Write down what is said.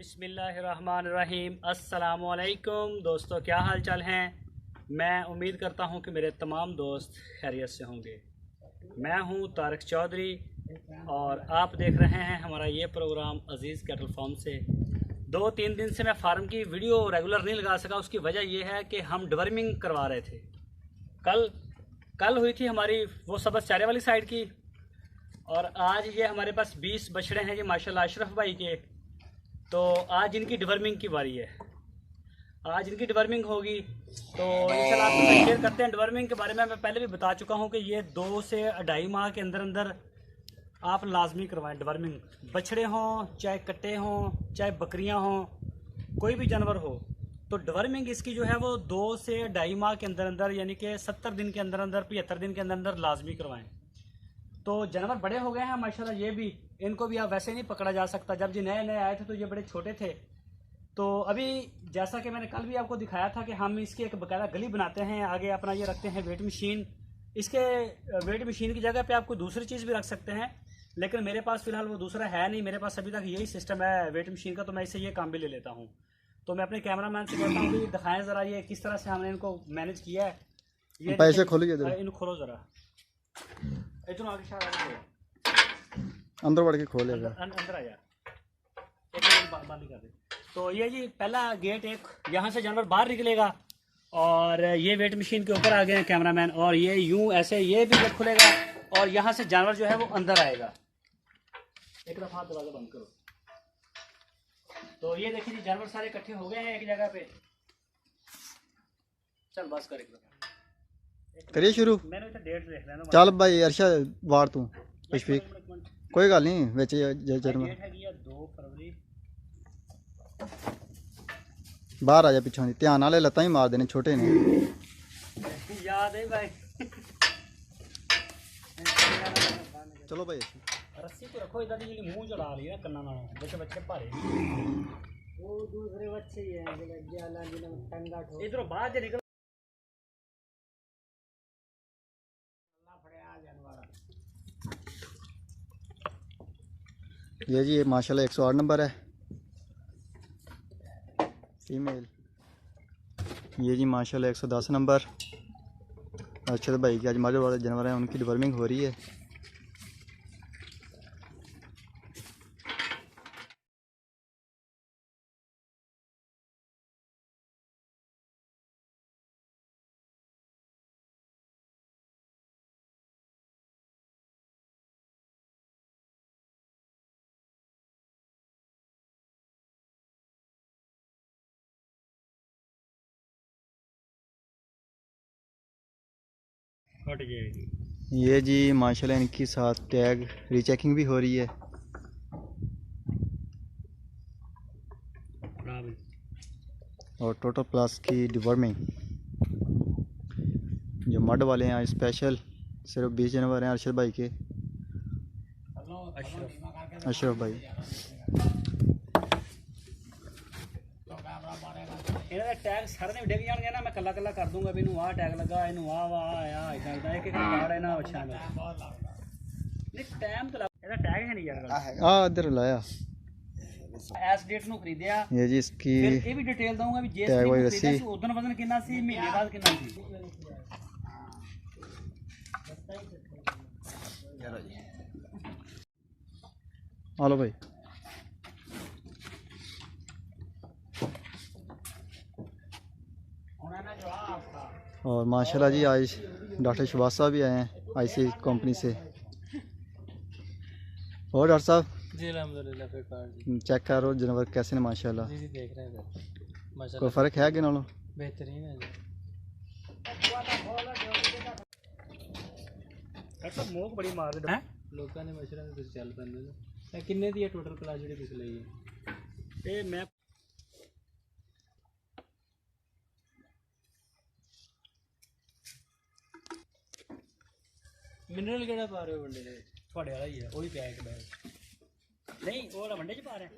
बिस्मिल्लाहिर्रहमानिर्रहीम। अस्सलामुअलैकुम दोस्तों, क्या हाल चाल हैं। मैं उम्मीद करता हूं कि मेरे तमाम दोस्त खैरियत से होंगे। मैं हूं तारिक चौधरी और आप देख रहे हैं हमारा ये प्रोग्राम अज़ीज़ कैटल फार्म से। 2-3 दिन से मैं फार्म की वीडियो रेगुलर नहीं लगा सका। उसकी वजह यह है कि हम डिवर्मिंग करवा रहे थे। कल हुई थी हमारी वो सबस चारे वाली साइड की, और आज ये हमारे पास 20 बछड़े हैं जी माशाल्लाह अशरफ भाई के। तो आज इनकी डिवर्मिंग की बारी है। आज इनकी डिवर्मिंग होगी तो इंशाल्लाह आपके साथ शेयर करते हैं। डिवर्मिंग के बारे में मैं पहले भी बता चुका हूं कि ये 2 से 2.5 माह के अंदर अंदर आप लाजमी करवाएं डिवर्मिंग। बछड़े हों, चाहे कट्टे हों, चाहे बकरियां हों, कोई भी जानवर हो, तो डिवर्मिंग इसकी जो है वो 2 से 2.5 माह के अंदर अंदर, यानी कि 70 दिन के अंदर अंदर, 75 दिन के अंदर अंदर लाजमी करवाएं। तो जानवर बड़े हो गए हैं माशाल्लाह। ये भी, इनको भी अब वैसे नहीं पकड़ा जा सकता। जब ये नए नए आए थे तो ये बड़े छोटे थे। तो अभी जैसा कि मैंने कल भी आपको दिखाया था कि हम इसकी एक बाकायदा गली बनाते हैं, आगे अपना ये रखते हैं वेट मशीन। इसके वेट मशीन की जगह पे आप कोई दूसरी चीज़ भी रख सकते हैं, लेकिन मेरे पास फ़िलहाल वो दूसरा है नहीं। मेरे पास अभी तक यही सिस्टम है वेट मशीन का, तो मैं इससे ये काम भी ले लेता हूँ। तो मैं अपने कैमरामैन से कहता हूँ कि दिखाएं ज़रा ये किस तरह से हमने इनको मैनेज किया है। ये पैसे खोलिए, इनको खोलो ज़रा, इधर आगे अंदर बढ़ के खोलेगा। अंदर आ जा, एक बंद कर दे। तो ये जी पहला गेट, एक यहाँ से जानवर बाहर निकलेगा और ये वेट मशीन के ऊपर आ गए हैं कैमरामैन, और ये यूं ऐसे ये भी गेट खुलेगा और यहाँ से जानवर जो है वो अंदर आएगा। एक दफा दरवाजा बंद करो। तो ये देखिए जी जानवर सारे इकट्ठे हो गए हैं एक जगह पे। चल बस कर, करिए शुरू। मैंने तो डेट देख लेना। चल भाई अर्शा वार तू इशफीक, कोई गल नहीं विच जन्म। डेट है 2 फरवरी। बाहर आ जा पिछों दी, ध्यान नाल लत्तां ही मार देने, छोटे ने। याद है भाई। चलो भाई रस्सी तो रखो इधर, जी मुंह चढ़ा रही है कन्ना नालों, जैसे बच्चे भारे। वो दूसरे बच्चे ही हैं इधरों बाहर से निकल। ये जी ये माशाल्लाह 108 नंबर है फीमेल। ये जी माशाल्लाह 110 नंबर अर्शद भाई के। आज हमारे वाले जानवर हैं, उनकी डिवर्मिंग हो रही है। ये जी माशाल्लाह इनकी साथ टैग रीचेकिंग भी हो रही है। और टोटल प्लस की डिवर्मिंग। जो मड वाले हैं आज स्पेशल सिर्फ 20 जानवर हैं अर्शद भाई के। अशरफ भाई इन्होंने टैग सारे ने डिग जाएंगे ना, मैं कला कला कर दूंगा भी आ टैग लगा, इन वाह आया इधर इधर एक एक कार्ड है ना। अच्छा नहीं टाइम तो लगा, टैग है नहीं यार। हां इधर लाया एस डेट नु खरीदिया। ये जी इसकी फिर ये भी डिटेल दूंगा भी जे टैग वाली खरीदिया रस्सी। सी उधर वजन कितना सी, महीने बाद कितना सी। हेलो भाई। और माशाल्लाह जी आज डॉक्टर शहबाज साहब भी आए हैं आईसी कंपनी से। और डॉक्टर साहब जी अल्हम्दुलिल्लाह चेक करो जानवर कैसे हैं माशाल्लाह। जी देख रहे हैं माशाल्लाह, कोई फ़र्क है कि नालों? बेहतरीन है जी। अच्छा मोक बड़ी मार रहे हैं लोगों ने मशरा में कुछ चल पैंदे ने। किन्ने दी है टोटल क्लास जेडी तुसी लई है? ए मैं मिनरल केड़ा पा रहे हो वंडे दे? थोड़े वाला ही है, वही पिया एक बैग। नहीं वो वाला वंडे च पा रहे हैं।